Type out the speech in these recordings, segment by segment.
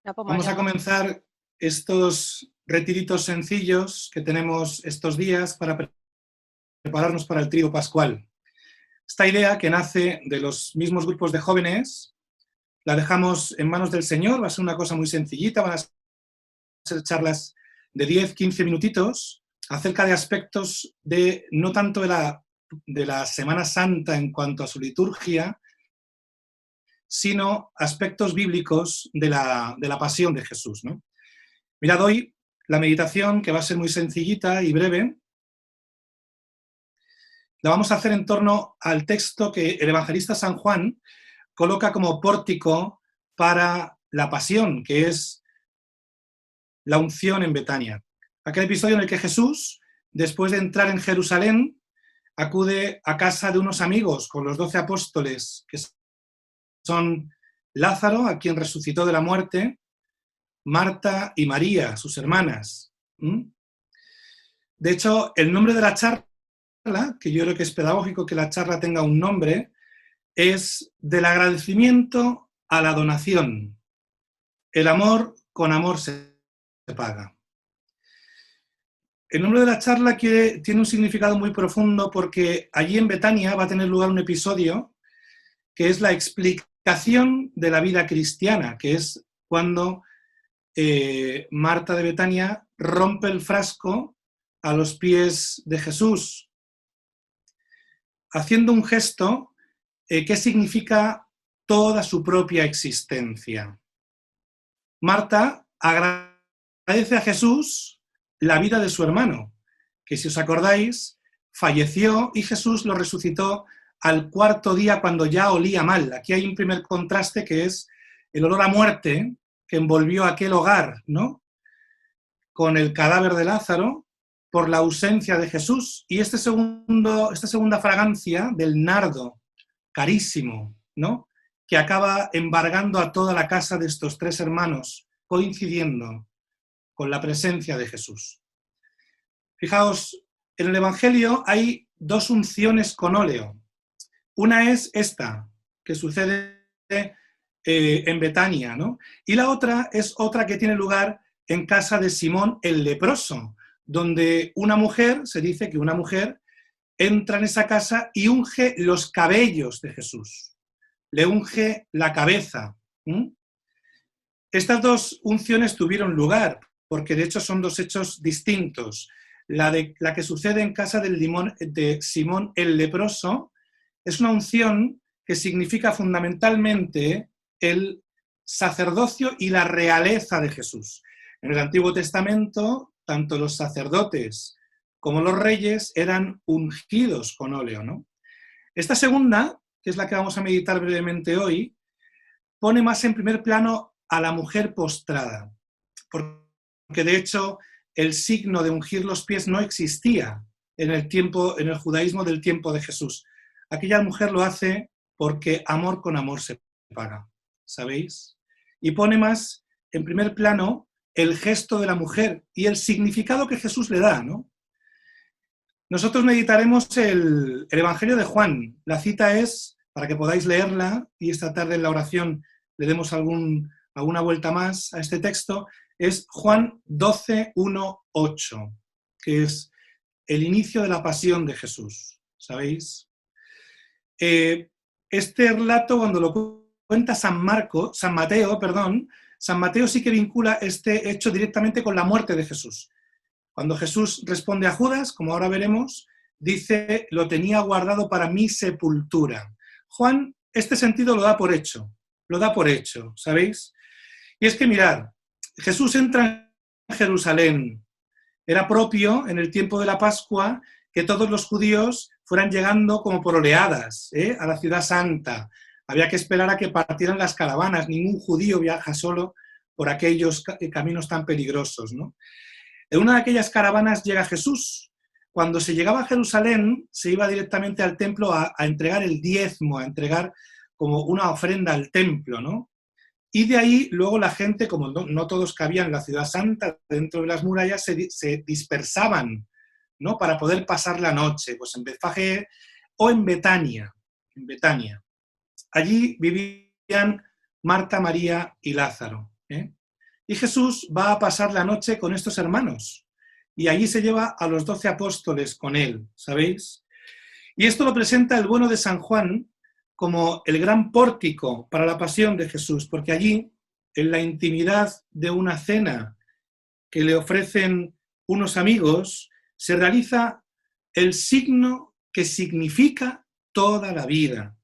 Ah, pues Vamos a comenzar estos retiritos sencillos que tenemos estos días para prepararnos para el Trío Pascual. Esta idea, que nace de los mismos grupos de jóvenes, la dejamos en manos del Señor. Va a ser una cosa muy sencillita, van a ser charlas de 10-15 minutitos acerca de aspectos de no tanto de la Semana Santa en cuanto a su liturgia, sino aspectos bíblicos de la pasión de Jesús, ¿no? Mirad, hoy la meditación, que va a ser muy sencillita y breve, la vamos a hacer en torno al texto que el evangelista San Juan coloca como pórtico para la pasión, que es la unción en Betania. Aquel episodio en el que Jesús, después de entrar en Jerusalén, acude a casa de unos amigos con los 12 apóstoles, que son Lázaro, a quien resucitó de la muerte, Marta y María, sus hermanas. De hecho, el nombre de la charla, que yo creo que es pedagógico que la charla tenga un nombre, es del agradecimiento a la donación. El amor con amor se paga. El nombre de la charla tiene un significado muy profundo, porque allí en Betania va a tener lugar un episodio que es la explicación de la vida cristiana, que es cuando Marta de Betania rompe el frasco a los pies de Jesús, haciendo un gesto que significa toda su propia existencia. Marta agradece a Jesús la vida de su hermano, que, si os acordáis, falleció y Jesús lo resucitó al cuarto día, cuando ya olía mal. Aquí hay un primer contraste, que es el olor a muerte que envolvió aquel hogar, ¿no?, con el cadáver de Lázaro, por la ausencia de Jesús. Y esta segunda fragancia del nardo carísimo, ¿no?, que acaba embargando a toda la casa de estos tres hermanos, coincidiendo con la presencia de Jesús. Fijaos, en el Evangelio hay dos unciones con óleo. Una es esta, que sucede en Betania, ¿no? Y la otra es otra que tiene lugar en casa de Simón el leproso, donde una mujer, se dice que una mujer entra en esa casa y unge los cabellos de Jesús, le unge la cabeza. Estas dos unciones tuvieron lugar, porque de hecho son dos hechos distintos. La que sucede en casa de Simón el leproso es una unción que significa fundamentalmente el sacerdocio y la realeza de Jesús. En el Antiguo Testamento, tanto los sacerdotes como los reyes eran ungidos con óleo, ¿no? Esta segunda, que es la que vamos a meditar brevemente hoy, pone más en primer plano a la mujer postrada, porque de hecho el signo de ungir los pies no existía en el judaísmo del tiempo de Jesús. Aquella mujer lo hace porque amor con amor se paga, ¿sabéis? Y pone más en primer plano el gesto de la mujer y el significado que Jesús le da, ¿no? Nosotros meditaremos el Evangelio de Juan. La cita es, para que podáis leerla y esta tarde en la oración le demos alguna vuelta más a este texto, es Juan 12, 1, 8, que es el inicio de la pasión de Jesús, ¿sabéis? Este relato, cuando lo cuenta San Mateo, San Mateo sí que vincula este hecho directamente con la muerte de Jesús. Cuando Jesús responde a Judas, como ahora veremos, dice: lo tenía guardado para mi sepultura. Juan este sentido lo da por hecho, ¿sabéis? Y es que mirad, Jesús entra en Jerusalén. Era propio en el tiempo de la Pascua que todos los judíos fueran llegando como por oleadas a la ciudad santa. Había que esperar a que partieran las caravanas. Ningún judío viaja solo por aquellos caminos tan peligrosos, ¿no? En una de aquellas caravanas llega Jesús. Cuando se llegaba a Jerusalén, se iba directamente al templo a entregar el diezmo, a entregar como una ofrenda al templo, ¿no? Y de ahí luego la gente, como no todos cabían en la ciudad santa, dentro de las murallas, se dispersaban, ¿no?, para poder pasar la noche, pues en Betfagé o en Betania. Allí vivían Marta, María y Lázaro, ¿eh? Y Jesús va a pasar la noche con estos hermanos. Y allí se lleva a los 12 apóstoles con él, ¿sabéis? Y esto lo presenta el bueno de San Juan como el gran pórtico para la pasión de Jesús, porque allí, en la intimidad de una cena que le ofrecen unos amigos, se realiza el signo que significa toda la vida,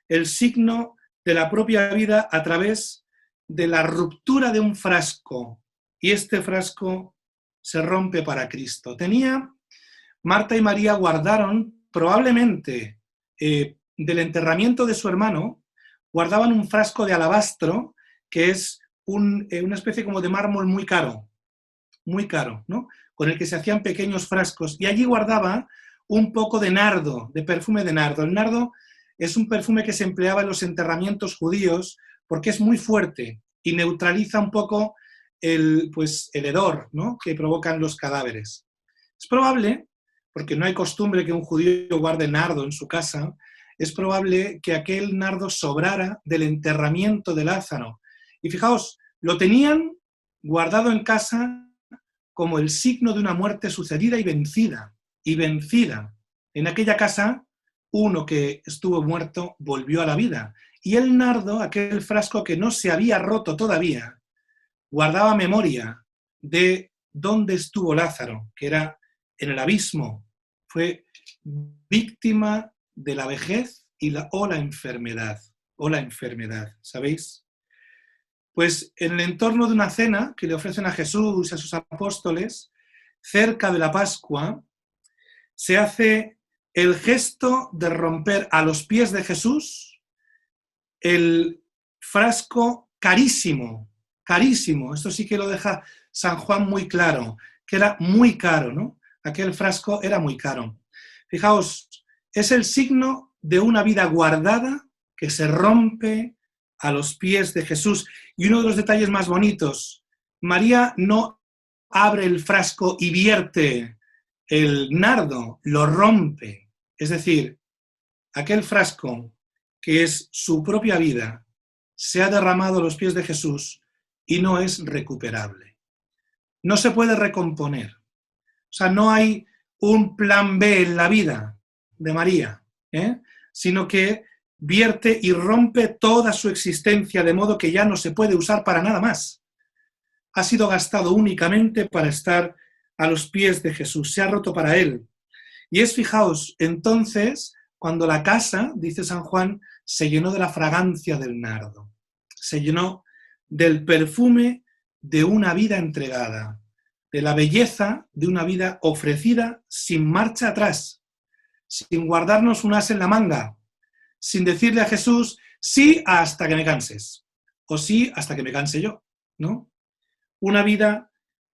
el signo de la propia vida a través de la ruptura de un frasco, y este frasco se rompe para Cristo. Marta y María guardaron probablemente del enterramiento de su hermano, guardaban un frasco de alabastro que es una especie como de mármol muy caro, ¿no? Con el que se hacían pequeños frascos, y allí guardaba un poco de nardo, de perfume de nardo. El nardo es un perfume que se empleaba en los enterramientos judíos porque es muy fuerte y neutraliza un poco el hedor, ¿no?, que provocan los cadáveres. Es probable, porque no hay costumbre que un judío guarde nardo en su casa, es probable que aquel nardo sobrara del enterramiento de Lázaro. Y fijaos, lo tenían guardado en casa como el signo de una muerte sucedida y vencida. Y vencida. En aquella casa, uno que estuvo muerto volvió a la vida. Y el nardo, aquel frasco que no se había roto todavía, guardaba memoria de dónde estuvo Lázaro, que era en el abismo. Fue víctima de la vejez o la enfermedad. ¿Sabéis? Pues en el entorno de una cena que le ofrecen a Jesús y a sus apóstoles, cerca de la Pascua, se hace el gesto de romper a los pies de Jesús el frasco carísimo, carísimo. Esto sí que lo deja San Juan muy claro, que era muy caro, ¿no? Aquel frasco era muy caro. Fijaos, es el signo de una vida guardada que se rompe a los pies de Jesús. Y uno de los detalles más bonitos, María no abre el frasco y vierte el nardo, lo rompe. Es decir, aquel frasco que es su propia vida se ha derramado a los pies de Jesús y no es recuperable. No se puede recomponer. O sea, no hay un plan B en la vida de María, sino que vierte y rompe toda su existencia de modo que ya no se puede usar para nada más. Ha sido gastado únicamente para estar a los pies de Jesús, se ha roto para él. Y es, fijaos, entonces, cuando la casa, dice San Juan, se llenó de la fragancia del nardo, se llenó del perfume de una vida entregada, de la belleza de una vida ofrecida sin marcha atrás, sin guardarnos un as en la manga, sin decirle a Jesús, sí hasta que me canses, o sí hasta que me canse yo, ¿no? Una vida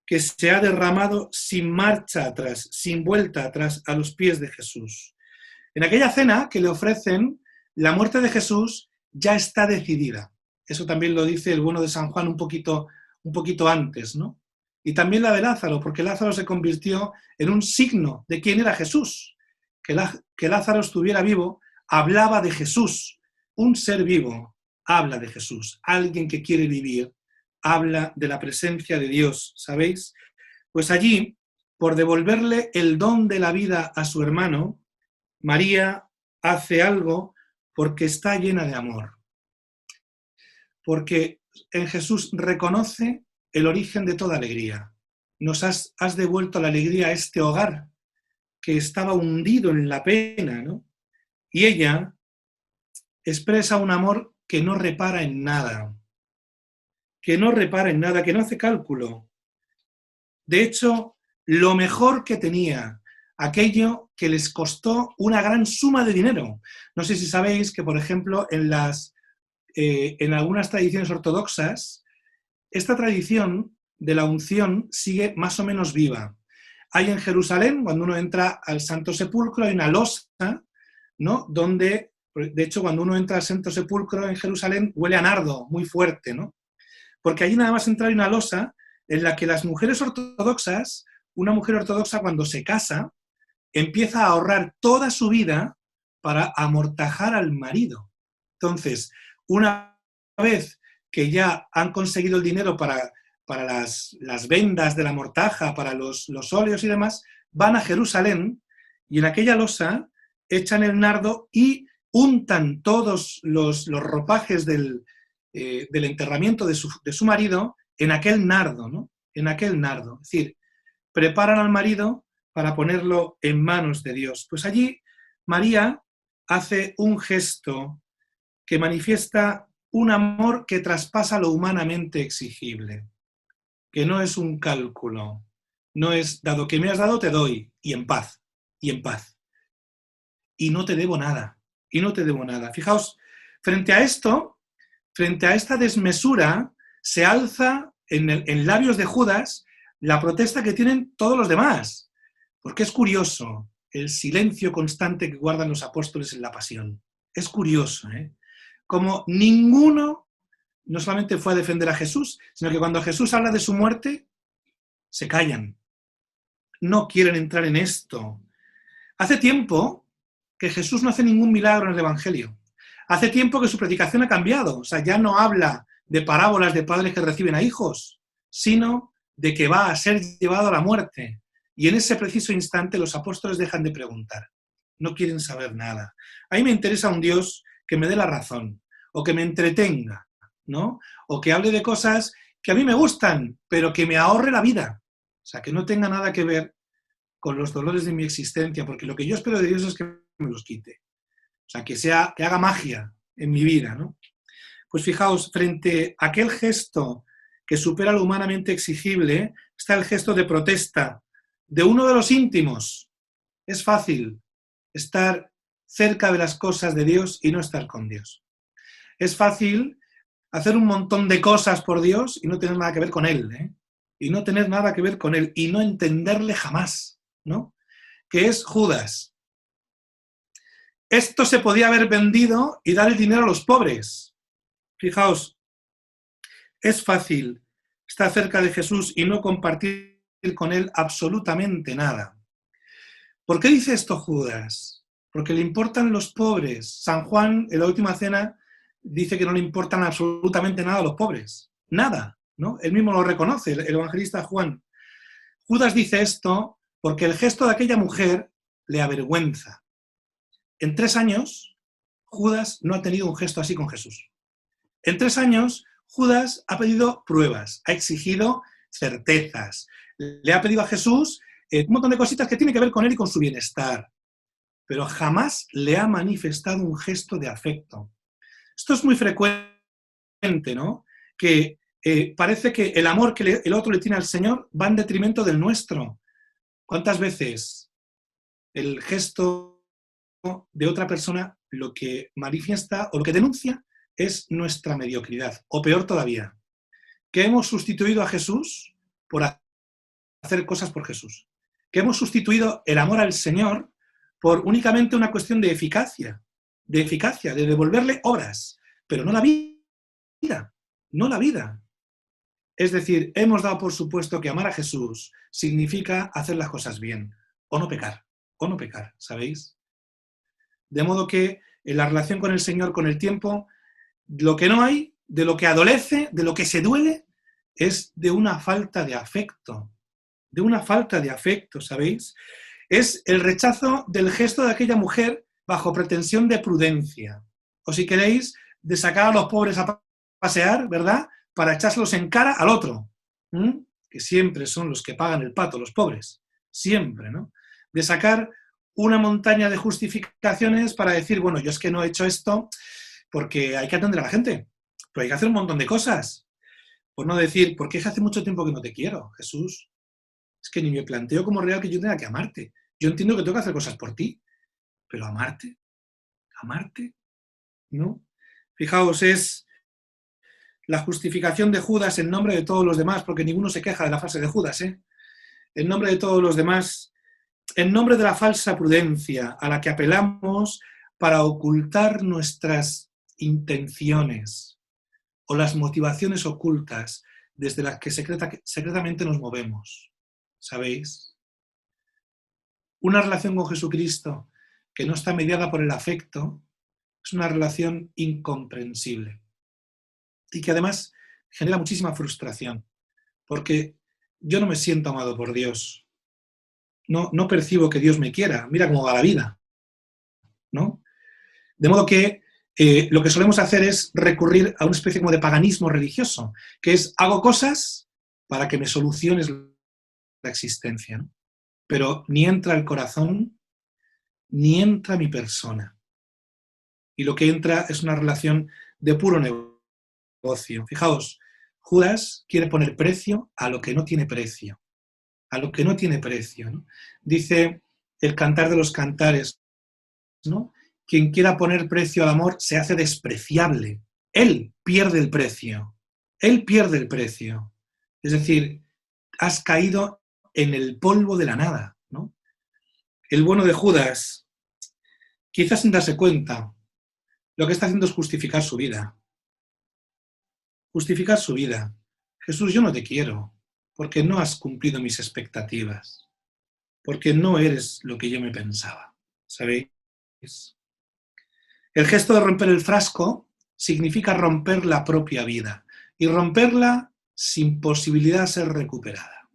que se ha derramado sin marcha atrás, sin vuelta atrás, a los pies de Jesús. En aquella cena que le ofrecen, la muerte de Jesús ya está decidida. Eso también lo dice el bueno de San Juan un poquito antes, ¿no? Y también la de Lázaro, porque Lázaro se convirtió en un signo de quién era Jesús. Que Lázaro estuviera vivo hablaba de Jesús. Un ser vivo habla de Jesús. Alguien que quiere vivir habla de la presencia de Dios, ¿sabéis? Pues allí, por devolverle el don de la vida a su hermano, María hace algo porque está llena de amor. Porque en Jesús reconoce el origen de toda alegría. Nos has devuelto la alegría a este hogar que estaba hundido en la pena, ¿no? Y ella expresa un amor que no repara en nada, que no hace cálculo. De hecho, lo mejor que tenía, aquello que les costó una gran suma de dinero. No sé si sabéis que, por ejemplo, en algunas tradiciones ortodoxas, esta tradición de la unción sigue más o menos viva. Hay en Jerusalén, cuando uno entra al Santo Sepulcro, hay una losa, ¿no?, donde, de hecho, cuando uno entra al Santo Sepulcro en Jerusalén, huele a nardo muy fuerte, ¿no? Porque allí nada más entrar hay una losa en la que las mujeres ortodoxas, una mujer ortodoxa cuando se casa, empieza a ahorrar toda su vida para amortajar al marido. Entonces, una vez que ya han conseguido el dinero para para las vendas de la mortaja, para los óleos y demás, van a Jerusalén y en aquella losa echan el nardo y untan todos los ropajes del enterramiento de su marido en aquel nardo, ¿no? En aquel nardo. Es decir, preparan al marido para ponerlo en manos de Dios. Pues allí María hace un gesto que manifiesta un amor que traspasa lo humanamente exigible, que no es un cálculo, no es dado que me has dado te doy, y en paz, y en paz. Y no te debo nada, y no te debo nada. Fijaos, frente a esto, frente a esta desmesura, se alza en labios de Judas la protesta que tienen todos los demás, porque es curioso el silencio constante que guardan los apóstoles en la pasión. Es curioso, ¿eh? Como ninguno no solamente fue a defender a Jesús, sino que cuando Jesús habla de su muerte, se callan. No quieren entrar en esto. Hace tiempo que Jesús no hace ningún milagro en el Evangelio. Hace tiempo que su predicación ha cambiado. O sea, ya no habla de parábolas de padres que reciben a hijos, sino de que va a ser llevado a la muerte. Y en ese preciso instante los apóstoles dejan de preguntar. No quieren saber nada. A mí me interesa un Dios que me dé la razón o que me entretenga, ¿no? O que hable de cosas que a mí me gustan, pero que me ahorre la vida. O sea, que no tenga nada que ver con los dolores de mi existencia, porque lo que yo espero de Dios es que me los quite. O sea, que haga magia en mi vida, ¿no? Pues fijaos, frente a aquel gesto que supera lo humanamente exigible, está el gesto de protesta de uno de los íntimos. Es fácil estar cerca de las cosas de Dios y no estar con Dios. Es fácil hacer un montón de cosas por Dios y no tener nada que ver con Él, ¿eh? Y no tener nada que ver con Él y no entenderle jamás, ¿no? Que es Judas. Esto se podía haber vendido y dar el dinero a los pobres. Fijaos, es fácil estar cerca de Jesús y no compartir con Él absolutamente nada. ¿Por qué dice esto Judas? Porque le importan los pobres. San Juan, en la última cena, dice que no le importan absolutamente nada a los pobres. Nada, ¿no? Él mismo lo reconoce, el evangelista Juan. Judas dice esto porque el gesto de aquella mujer le avergüenza. En 3 años, Judas no ha tenido un gesto así con Jesús. En 3 años, Judas ha pedido pruebas, ha exigido certezas. Le ha pedido a Jesús un montón de cositas que tienen que ver con él y con su bienestar. Pero jamás le ha manifestado un gesto de afecto. Esto es muy frecuente, ¿no? Que parece que el amor que el otro le tiene al Señor va en detrimento del nuestro. ¿Cuántas veces el gesto de otra persona lo que manifiesta o lo que denuncia es nuestra mediocridad? O peor todavía, que hemos sustituido a Jesús por hacer cosas por Jesús. Que hemos sustituido el amor al Señor por únicamente una cuestión de eficacia, de devolverle obras, pero no la vida, no la vida. Es decir, hemos dado por supuesto que amar a Jesús significa hacer las cosas bien, o no pecar, ¿sabéis? De modo que en la relación con el Señor, con el tiempo, lo que no hay, de lo que adolece, de lo que se duele, es de una falta de afecto, ¿sabéis? Es el rechazo del gesto de aquella mujer bajo pretensión de prudencia. O si queréis, de sacar a los pobres a pasear, ¿verdad? Para echárselos en cara al otro. Que siempre son los que pagan el pato, los pobres. Siempre, ¿no? De sacar una montaña de justificaciones para decir, bueno, yo es que no he hecho esto porque hay que atender a la gente, pero hay que hacer un montón de cosas. Por no decir, porque es que hace mucho tiempo que no te quiero, Jesús. Es que ni me planteo como real que yo tenga que amarte. Yo entiendo que tengo que hacer cosas por ti, pero amarte, ¿no? Fijaos, es la justificación de Judas en nombre de todos los demás, porque ninguno se queja de la frase de Judas, ¿eh? En nombre de todos los demás, en nombre de la falsa prudencia a la que apelamos para ocultar nuestras intenciones o las motivaciones ocultas desde las que secretamente nos movemos. ¿Sabéis? Una relación con Jesucristo que no está mediada por el afecto es una relación incomprensible y que además genera muchísima frustración, porque yo no me siento amado por Dios. No percibo que Dios me quiera. Mira cómo va la vida, ¿no? De modo que lo que solemos hacer es recurrir a una especie como de paganismo religioso, que es hago cosas para que me soluciones la existencia, ¿no? Pero ni entra el corazón, ni entra mi persona. Y lo que entra es una relación de puro negocio. Fijaos, Judas quiere poner precio a lo que no tiene precio. A lo que no tiene precio, ¿no? Dice el Cantar de los Cantares, ¿no? Quien quiera poner precio al amor se hace despreciable. Él pierde el precio. Él pierde el precio. Es decir, has caído en el polvo de la nada, ¿no? El bueno de Judas, quizás sin darse cuenta, lo que está haciendo es justificar su vida. Justificar su vida. Jesús, yo no te quiero, porque no has cumplido mis expectativas, porque no eres lo que yo me pensaba. ¿Sabéis? El gesto de romper el frasco significa romper la propia vida y romperla sin posibilidad de ser recuperada.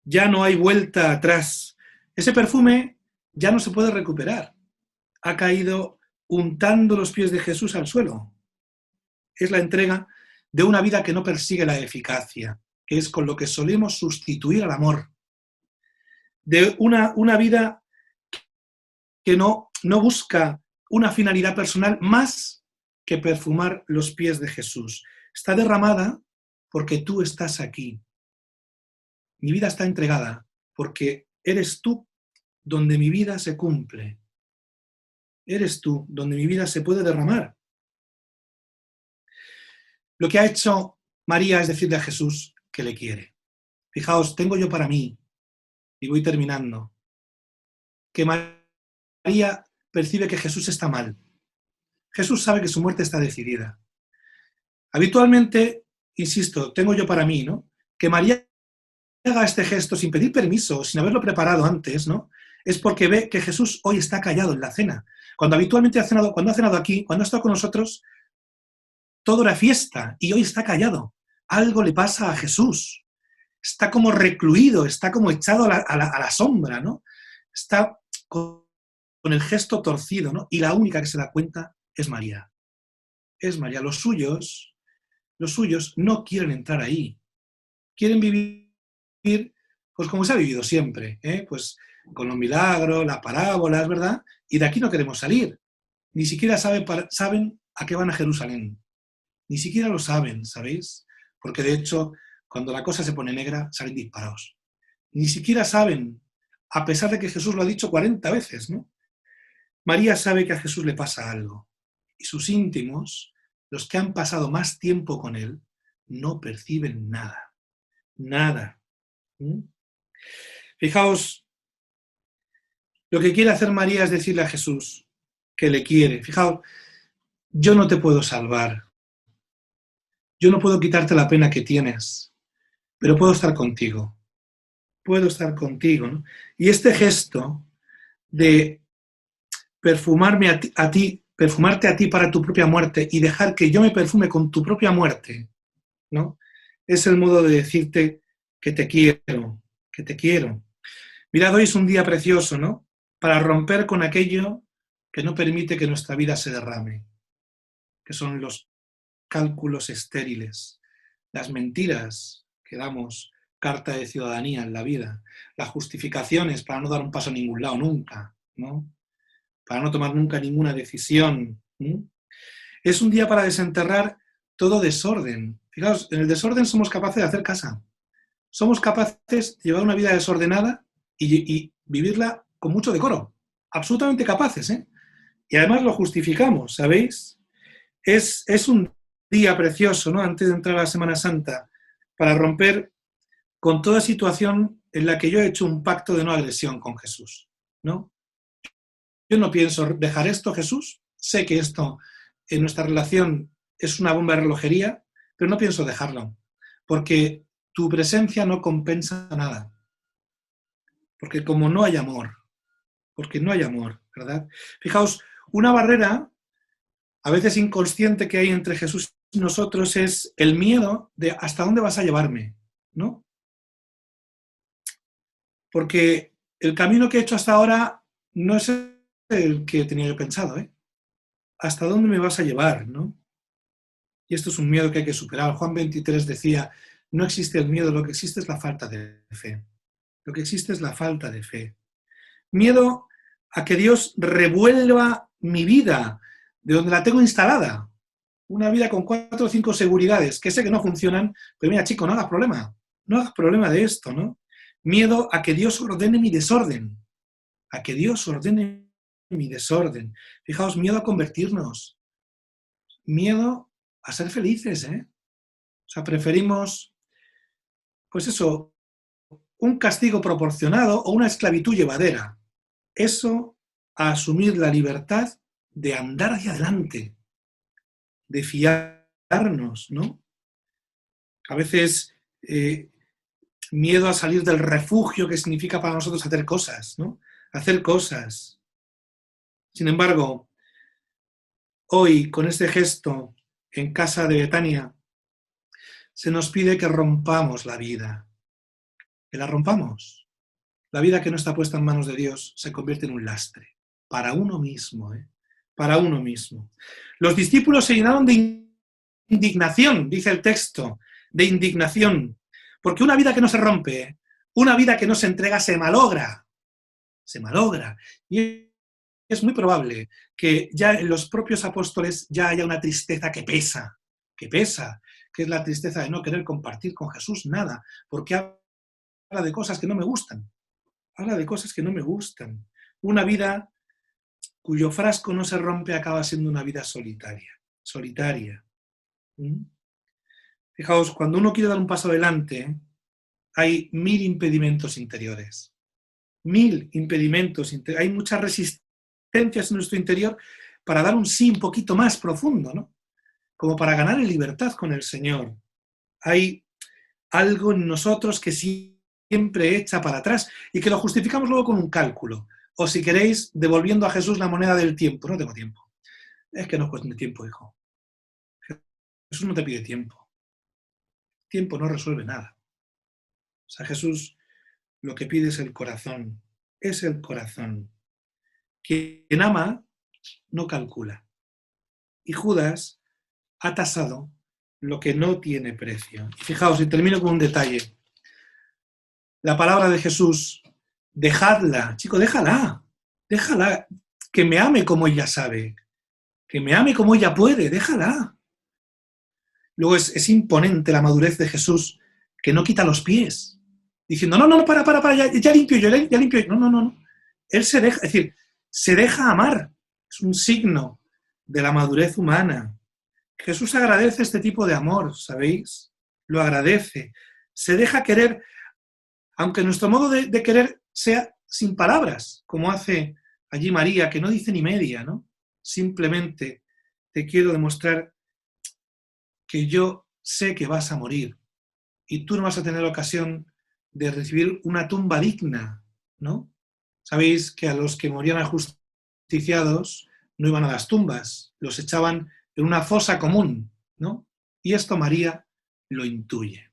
Ya no hay vuelta atrás. Ese perfume ya no se puede recuperar. Ha caído untando los pies de Jesús al suelo. Es la entrega de una vida que no persigue la eficacia, que es con lo que solemos sustituir al amor. De una vida que no busca una finalidad personal más que perfumar los pies de Jesús. Está derramada porque tú estás aquí. Mi vida está entregada porque eres tú donde mi vida se cumple. Eres tú donde mi vida se puede derramar. Lo que ha hecho María es decirle a Jesús que le quiere. Fijaos, tengo yo para mí, y voy terminando, que María percibe que Jesús está mal. Jesús sabe que su muerte está decidida. Habitualmente, insisto, tengo yo para mí, ¿no? Que María haga este gesto sin pedir permiso, sin haberlo preparado antes, ¿no? Es porque ve que Jesús hoy está callado en la cena. Cuando habitualmente cuando ha cenado aquí, cuando ha estado con nosotros, todo era fiesta y hoy está callado. Algo le pasa a Jesús. Está como recluido, está como echado a la sombra, ¿no? Está con el gesto torcido, ¿no? Y la única que se da cuenta es María. Es María. Los suyos no quieren entrar ahí. Quieren vivir, pues como se ha vivido siempre, ¿eh? Pues con los milagros, las parábolas, ¿verdad? Y de aquí no queremos salir. Ni siquiera saben a qué van a Jerusalén. Ni siquiera lo saben, ¿sabéis? Porque de hecho, cuando la cosa se pone negra, salen disparados. Ni siquiera saben, a pesar de que Jesús lo ha dicho 40 veces, ¿no? María sabe que a Jesús le pasa algo. Y sus íntimos, los que han pasado más tiempo con él, no perciben nada. Nada. ¿Mm? Fijaos, lo que quiere hacer María es decirle a Jesús que le quiere. Fijaos, yo no te puedo salvar. Yo no puedo quitarte la pena que tienes, pero puedo estar contigo. Puedo estar contigo, ¿no? Y este gesto de perfumarme perfumarte a ti para tu propia muerte y dejar que yo me perfume con tu propia muerte, ¿no? Es el modo de decirte que te quiero, que te quiero. Mirad, hoy es un día precioso, ¿no? Para romper con aquello que no permite que nuestra vida se derrame, que son los cálculos estériles, las mentiras que damos carta de ciudadanía en la vida, las justificaciones para no dar un paso a ningún lado nunca, ¿no? Para no tomar nunca ninguna decisión. Es un día para desenterrar todo desorden. Fijaos, en el desorden somos capaces de hacer casa. Somos capaces de llevar una vida desordenada y vivirla con mucho decoro. Absolutamente capaces, ¿eh? Y además lo justificamos, ¿sabéis? Es un día precioso, ¿no? Antes de entrar a la Semana Santa, para romper con toda situación en la que yo he hecho un pacto de no agresión con Jesús, ¿no? Yo no pienso dejar esto, Jesús. Sé que esto en nuestra relación es una bomba de relojería, pero no pienso dejarlo, porque tu presencia no compensa nada. Porque como no hay amor, porque no hay amor, ¿verdad? Fijaos, una barrera a veces inconsciente que hay entre Jesús nosotros es el miedo de hasta dónde vas a llevarme, ¿no? Porque el camino que he hecho hasta ahora no es el que tenía yo pensado, ¿eh? ¿Hasta dónde me vas a llevar, no? Y esto es un miedo que hay que superar. Juan 23 decía, no existe el miedo, lo que existe es la falta de fe. Lo que existe es la falta de fe. Miedo a que Dios revuelva mi vida de donde la tengo instalada. Una vida con 4 o 5 seguridades, que sé que no funcionan, pero mira, chico, no hagas problema. No hagas problema de esto, ¿no? Miedo a que Dios ordene mi desorden. A que Dios ordene mi desorden. Fijaos, miedo a convertirnos. Miedo a ser felices, ¿eh? O sea, preferimos, pues eso, un castigo proporcionado o una esclavitud llevadera. Eso a asumir la libertad de andar hacia adelante, de fiarnos, ¿no? A veces miedo a salir del refugio que significa para nosotros hacer cosas, ¿no? Hacer cosas. Sin embargo, hoy, con este gesto en casa de Betania, se nos pide que rompamos la vida, que la rompamos. La vida que no está puesta en manos de Dios se convierte en un lastre, para uno mismo, ¿eh? Para uno mismo. Los discípulos se llenaron de indignación, dice el texto, de indignación, porque una vida que no se rompe, una vida que no se entrega, se malogra, se malogra. Y es muy probable que ya en los propios apóstoles ya haya una tristeza que pesa, que es la tristeza de no querer compartir con Jesús nada, porque habla de cosas que no me gustan, habla de cosas que no me gustan. Una vida cuyo frasco no se rompe acaba siendo una vida solitaria, solitaria. ¿Mm? Fijaos, cuando uno quiere dar un paso adelante, hay 1000 impedimentos interiores. 1000 impedimentos, hay muchas resistencias en nuestro interior para dar un sí un poquito más profundo, ¿no? Como para ganar en libertad con el Señor. Hay algo en nosotros que siempre echa para atrás y que lo justificamos luego con un cálculo. O si queréis, devolviendo a Jesús la moneda del tiempo. No tengo tiempo. Es que no es cuestión de tiempo, hijo. Jesús no te pide tiempo. Tiempo no resuelve nada. O sea, Jesús lo que pide es el corazón. Es el corazón. Quien ama no calcula. Y Judas ha tasado lo que no tiene precio. Y fijaos, y termino con un detalle. La palabra de Jesús, dejadla, chico, déjala, déjala, que me ame como ella sabe, que me ame como ella puede, déjala. Luego es imponente la madurez de Jesús, que no quita los pies, diciendo, no, para, ya limpio yo, ya limpio yo. No. Él se deja, es decir, se deja amar. Es un signo de la madurez humana. Jesús agradece este tipo de amor, ¿sabéis? Lo agradece. Se deja querer, aunque nuestro modo de querer sea sin palabras, como hace allí María, que no dice ni media, ¿no? Simplemente te quiero demostrar que yo sé que vas a morir y tú no vas a tener ocasión de recibir una tumba digna, ¿no? Sabéis que a los que morían ajusticiados no iban a las tumbas, los echaban en una fosa común, ¿no? Y esto María lo intuye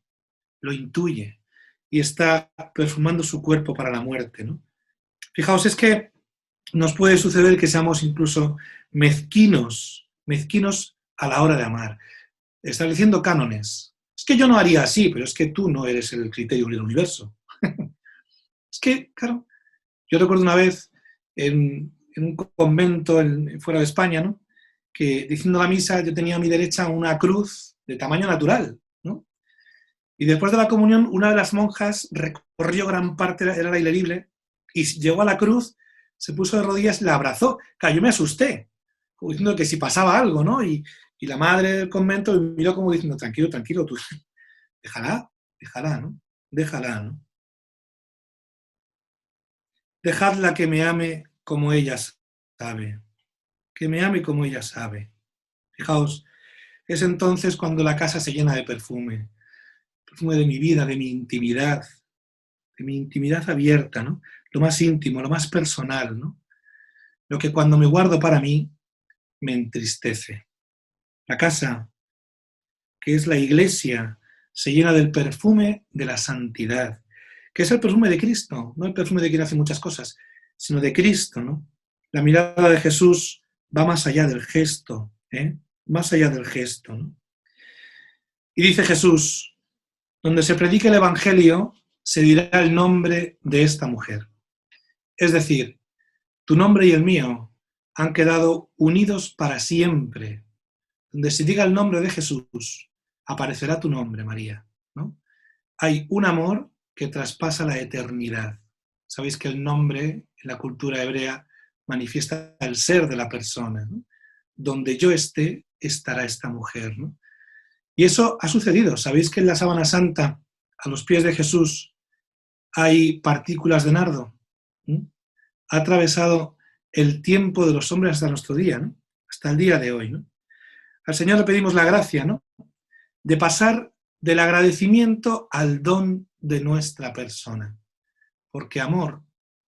y está perfumando su cuerpo para la muerte, ¿no? Fijaos, es que nos puede suceder que seamos incluso mezquinos a la hora de amar, estableciendo cánones. Es que yo no haría así, pero es que tú no eres el criterio del universo. Es que, claro, yo recuerdo una vez en un convento fuera de España, ¿no? Que diciendo la misa yo tenía a mi derecha una cruz de tamaño natural, ¿no? Y después de la comunión, una de las monjas recorrió gran parte, era al aire libre, y llegó a la cruz, se puso de rodillas, la abrazó. Claro, yo me asusté, como diciendo que si pasaba algo, ¿no? Y la madre del convento me miró como diciendo, tranquilo, tú, déjala, ¿no? Déjala, ¿no? Dejadla que me ame como ella sabe, que me ame como ella sabe. Fijaos, es entonces cuando la casa se llena de perfume de mi vida, de mi intimidad abierta, ¿no? Lo más íntimo, lo más personal, ¿no? Lo que cuando me guardo para mí me entristece. La casa que es la Iglesia, se llena del perfume de la santidad, que es el perfume de Cristo, no el perfume de quien hace muchas cosas, sino de Cristo, ¿no? La mirada de Jesús va más allá del gesto, más allá del gesto, ¿no? Y dice Jesús, donde se predique el Evangelio, se dirá el nombre de esta mujer. Es decir, tu nombre y el mío han quedado unidos para siempre. Donde se diga el nombre de Jesús, aparecerá tu nombre, María, ¿no? Hay un amor que traspasa la eternidad. Sabéis que el nombre en la cultura hebrea manifiesta el ser de la persona, ¿no? Donde yo esté, estará esta mujer, ¿no? Y eso ha sucedido. Sabéis que en la sábana santa, a los pies de Jesús, hay partículas de nardo. ¿No? Ha atravesado el tiempo de los hombres hasta nuestro día, ¿no? Hasta el día de hoy, ¿no? Al Señor le pedimos la gracia, ¿no? De pasar del agradecimiento al don de nuestra persona, porque amor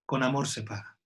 con amor se paga.